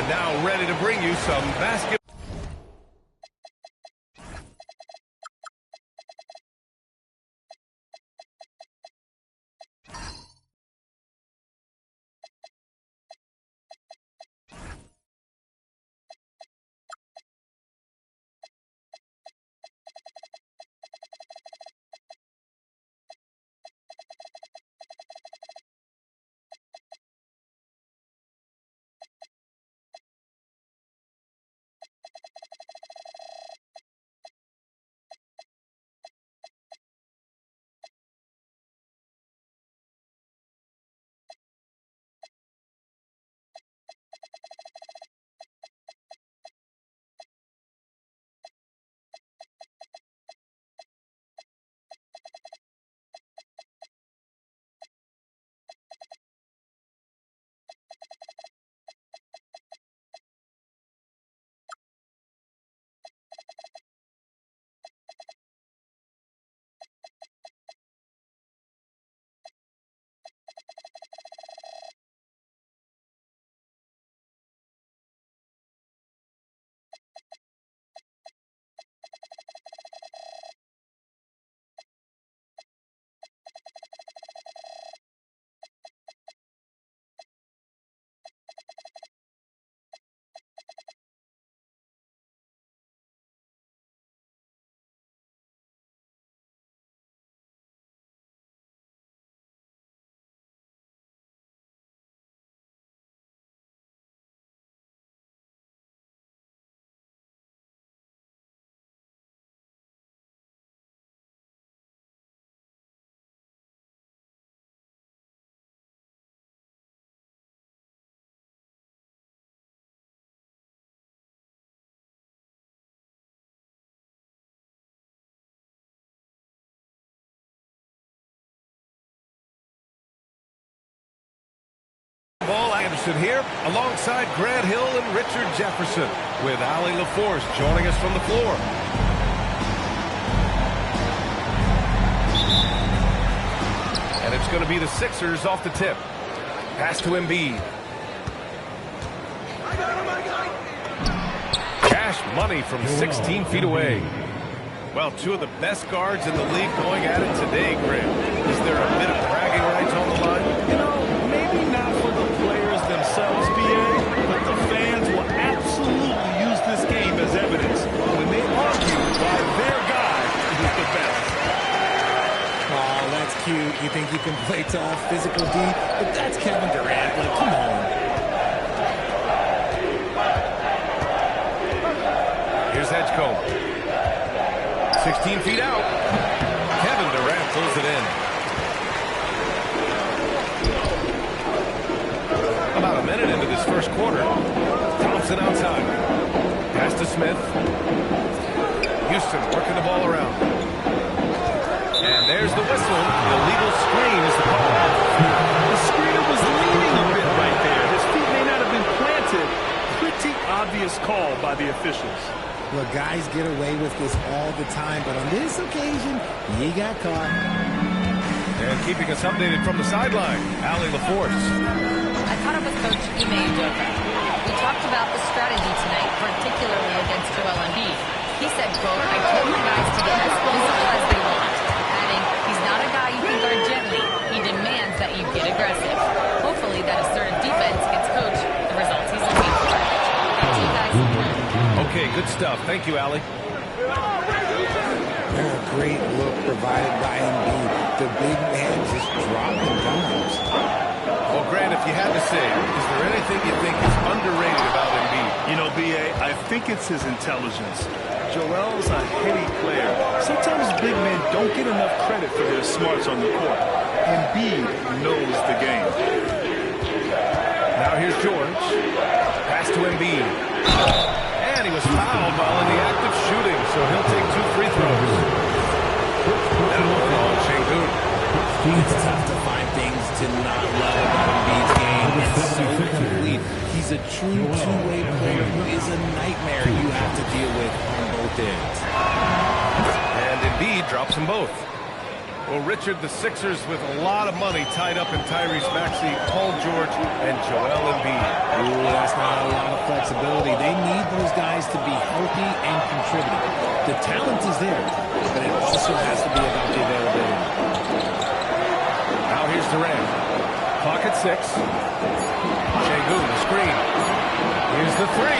And now ready to bring you some basketball. Anderson here, alongside Grant Hill and Richard Jefferson, with Allie LaForce joining us from the floor. And it's going to be the Sixers off the tip. Pass to Embiid. Cash money from 16 feet away. Well, two of the best guards in the league going at it today, Graham. Is there a bit of bragging rights on the line? You know, maybe not for the players themselves, BA, but the fans will absolutely use this game as evidence when they argue why their guy is the best. Oh, that's cute. You think you can play tough, physical D? But that's Kevin Durant. Like, come on. Here's Edgecombe. 16 feet out. Kevin Durant pulls it in. About a minute into this first quarter. Thompson outside. Pass to Smith. Houston working the ball around. And there's the whistle. The illegal screen is the call. The screener was leaning a bit right there. His feet may not have been planted. Pretty obvious call by the officials. Look, guys get away with this all the time, but on this occasion, he got caught. And keeping us updated from the sideline, Allie LaForce. I caught up with Coach Ime Udoka. We talked about the strategy tonight, particularly against Joel Embiid. He said, quote, I told my guys to get as physical as they want, adding, he's not a guy you can guard gently. He demands that you get aggressive. Hopefully that assertive defense gets Coach the results he's looking for. Back to you guys. Okay, good stuff. Thank you, Allie. A great look provided by Embiid. The big man just dropping dimes. Well, Grant, if you had to say, is there anything you think is underrated about Embiid? You know, B.A., I think it's his intelligence. Joel's a heady player. Sometimes big men don't get enough credit for their smarts on the court. Embiid knows the game. Now here's George. Pass to Embiid. And he was fouled while in the act of shooting, so he'll take 2 free throws. That'll move on, Sengun. It's tough to find things to not love about Embiid's game. It's so complete. He's a true two-way player who is a nightmare you have to deal with on both ends. And Embiid drops them both. Well, Richard, the Sixers with a lot of money tied up in Tyrese Maxey, Paul George, and Joel Embiid. Ooh, that's not a lot of flexibility. They need those guys to be healthy and contributing. The talent is there, but it also has to be about the availability. Now here's Durant. Clock at 6. Şengün, the screen. Here's the 3.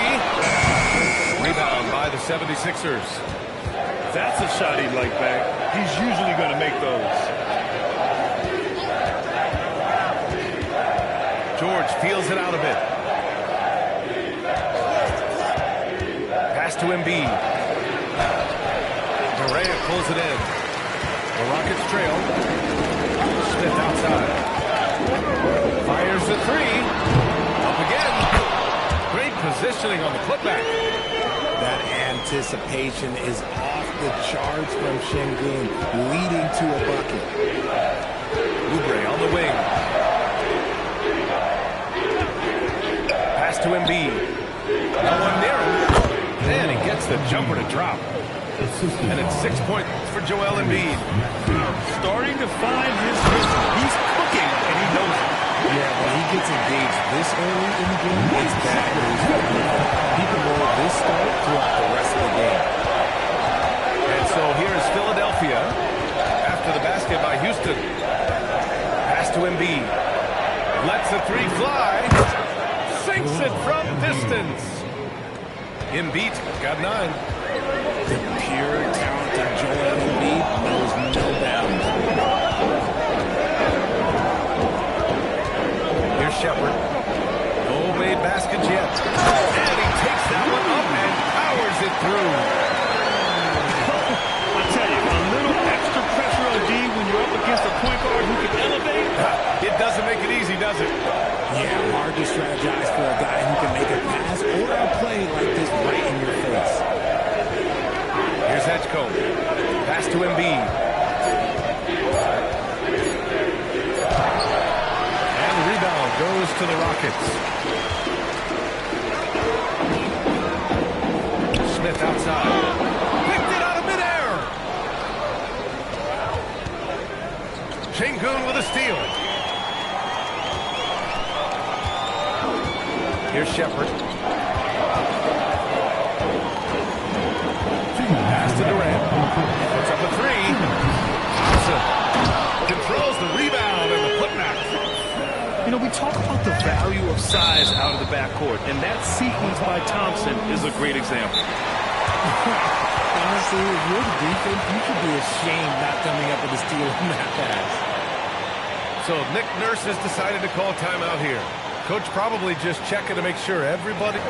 Rebound by the 76ers. That's a shot he'd like back. He's usually going to make those. George feels it out a bit. Pass to Embiid. Durant pulls it in. The Rockets trail. Smith outside. Fires the 3. Up again. Great positioning on the putback. That anticipation is off the charts from Şengün, leading to a bucket. Oubre on the wing. Pass to Embiid. No one near him. And he gets the jumper to drop. And it's 6 points for Joel Embiid. Starting to find his rhythm. He's cooking, and he knows it. Yeah, when he gets engaged this early in the game, it's bad news for him. He can roll this start throughout the rest of the game. And so here is Philadelphia after the basket by Houston. Pass to Embiid. Lets the 3 fly. Sinks it from distance. Embiid got 9. The pure talent of Joel Embiid knows no bounds. Here's Shepherd. No made baskets yet. And he takes that one up and powers it through. I tell you, a little extra pressure on D when you're up against a point guard who can elevate. It doesn't make it easy, does it? Yeah, hard to strategize for a guy who can make a pass or a play like this right in your face. Here's Edgecombe. Pass to Embiid. And the rebound goes to the Rockets. Smith outside. Picked it out of midair. Şengün with a steal. Here's Shepherd. Pass to Durant. Puts up a 3. Thompson controls the rebound and the putback. You know, we talk about the value of size out of the backcourt, and that sequence by Thompson is a great example. Honestly, if you're the defense, you should be ashamed not coming up with a steal on that pass. So Nick Nurse has decided to call timeout here. Coach probably just checking to make sure everybody...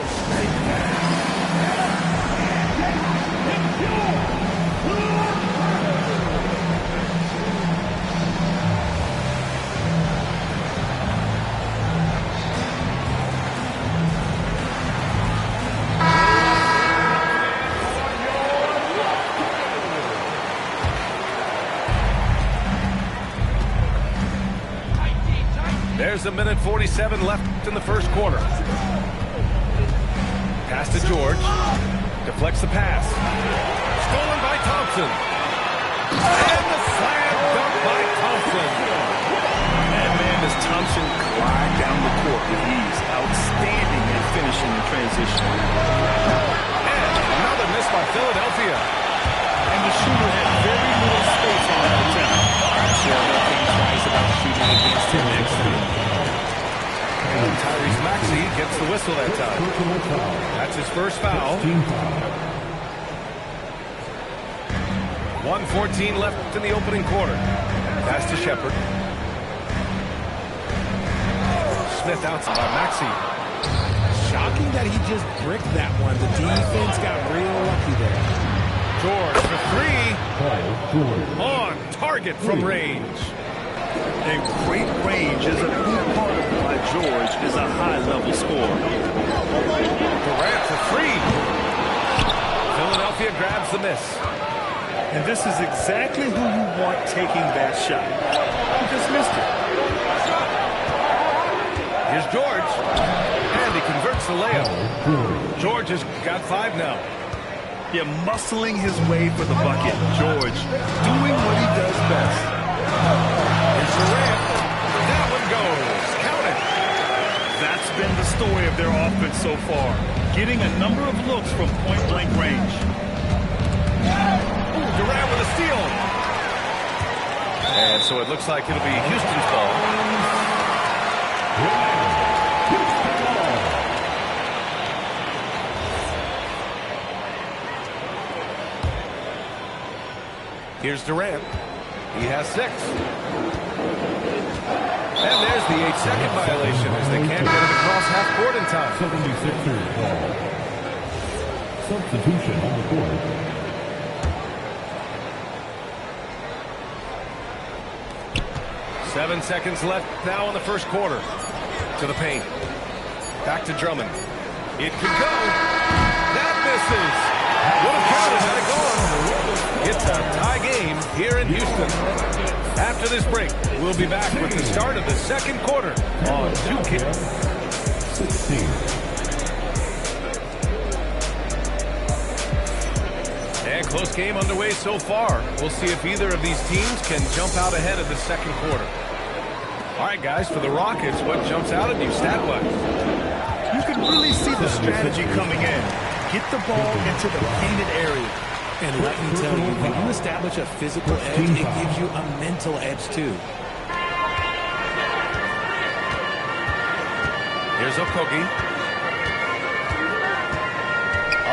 There's a minute 47 left in the first quarter. Pass to George. Deflects the pass. Stolen by Thompson. And the slam dunk by Thompson. And man, does Thompson glide down the court with ease. Outstanding at finishing the transition. And another miss by Philadelphia. And the shooter had very little space on that attempt. I'm sure they'll think twice about shooting against him next time. And Tyrese Maxey gets the whistle that time. That's his first foul. 1:14 left in the opening quarter. Pass to Shepherd. Smith outside by Maxey. Shocking that he just bricked that one. The defense got real lucky there. George for 3. On target from range. And great range is a big part of why George is a high-level scorer. Durant for 3. Philadelphia grabs the miss. And this is exactly who you want taking that shot. He just missed it. Here's George. And he converts the layup. George has got 5 now. Yeah, muscling his way for the bucket. George doing what he does best. so far, getting a number of looks from point-blank range. Ooh, Durant with a steal. And so it looks like it'll be Houston's ball. Here's Durant. He has 6. And there's the 8-second violation as they can't get it across half court in time. 76ers ball. Substitution on the court. Seven seconds left now in the first quarter. To the paint. Back to Drummond. It could go. That misses. Would have counted had it gone. It's a tie game here in Houston. After this break, we'll be back with the start of the second quarter on 2K. 16. And close game underway so far. We'll see if either of these teams can jump out ahead of the second quarter. All right, guys, for the Rockets, what jumps out at you stat-wise? You can really see the strategy coming in. Get the ball into the painted area. And let me tell you, when you establish a physical edge, it gives you a mental edge, too. Here's Okogie.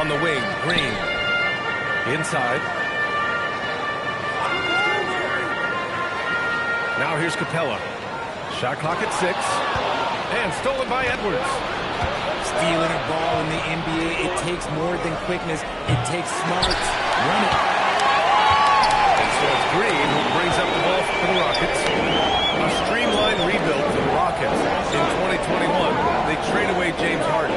On the wing, Green. Inside. Now here's Capella. Shot clock at 6. And stolen by Edwards. Stealing a ball in the NBA, it takes more than quickness. It takes smarts. Run it. And so it's Green who brings up the ball for the Rockets. A streamlined rebuild for the Rockets. In 2021, they trade away James Harden.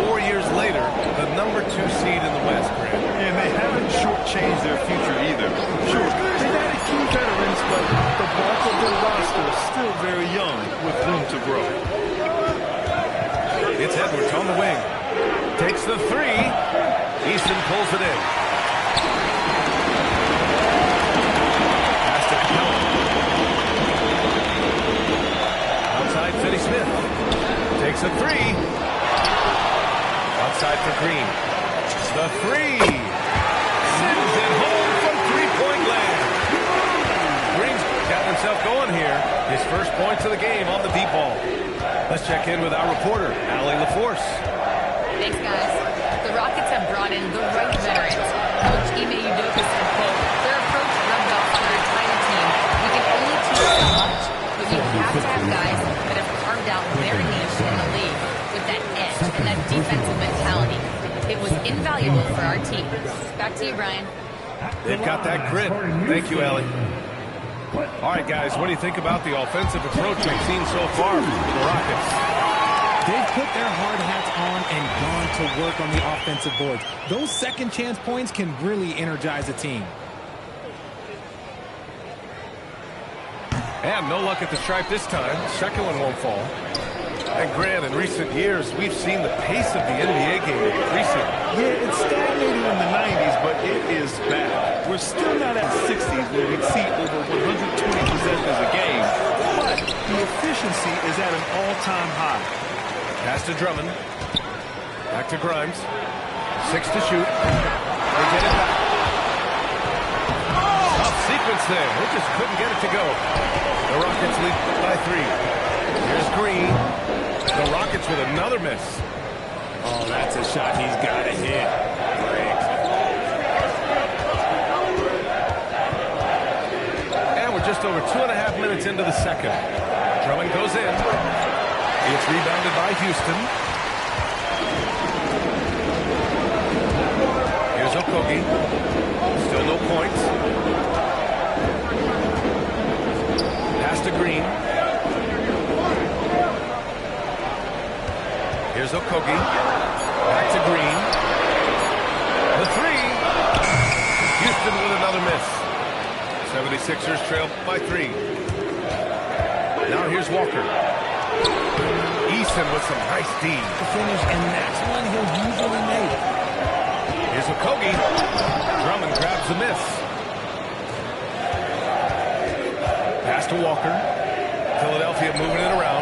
4 years later, the number 2 seed in the West, Grant. And they haven't shortchanged their future either. Sure, they've added key veterans, but the bulk of their roster is still very young with room to grow. It's Edwards on the wing. Takes the 3. Easton pulls it in. Pass to Capella. Outside, Finney-Smith. Takes a 3. Outside for Green. The 3. Sends it home from three-point land. Green's got himself going here. His first points of the game on the deep ball. Let's check in with our reporter, Allie LaForce. Thanks, guys. The Rockets have brought in the right veterans. Coach Ime Udoka said, quote, their approach rubbed off on our entire team. We can only teach so much, but you have to have guys that have carved out their niche in the league with that edge and that defensive mentality. It was invaluable for our team. Back to you, Brian. They've got that grit. Thank you, Allie. All right, guys, what do you think about the offensive approach we've seen so far from the Rockets? They've put their hard hats on and gone to work on the offensive boards. Those second chance points can really energize a team. And no luck at the stripe this time. Second one won't fall. And Grant, in recent years, we've seen the pace of the NBA game increasing. Yeah, it stagnated in the 90s, but it is back. We're still not at the 60s where we'd see over 120 possessions a game, but the efficiency is at an all-time high. Pass to Drummond. Back to Grimes. 6 to shoot. They get it back. Tough sequence there. They just couldn't get it to go. The Rockets lead by 3. Here's Green. The Rockets with another miss. Oh, that's a shot he's got to hit. And we're just over 2.5 minutes into the second. Drummond goes in. It's rebounded by Houston. Here's Okogie. Still no points. Pass to Green. Here's Okogie. Back to Green. The 3. Houston with another miss. 76ers trail by 3. Now here's Walker. Easton with some nice D. The finish, and that's one he'll usually make. Here's Okogie. Drummond grabs the miss. Pass to Walker. Philadelphia moving it around.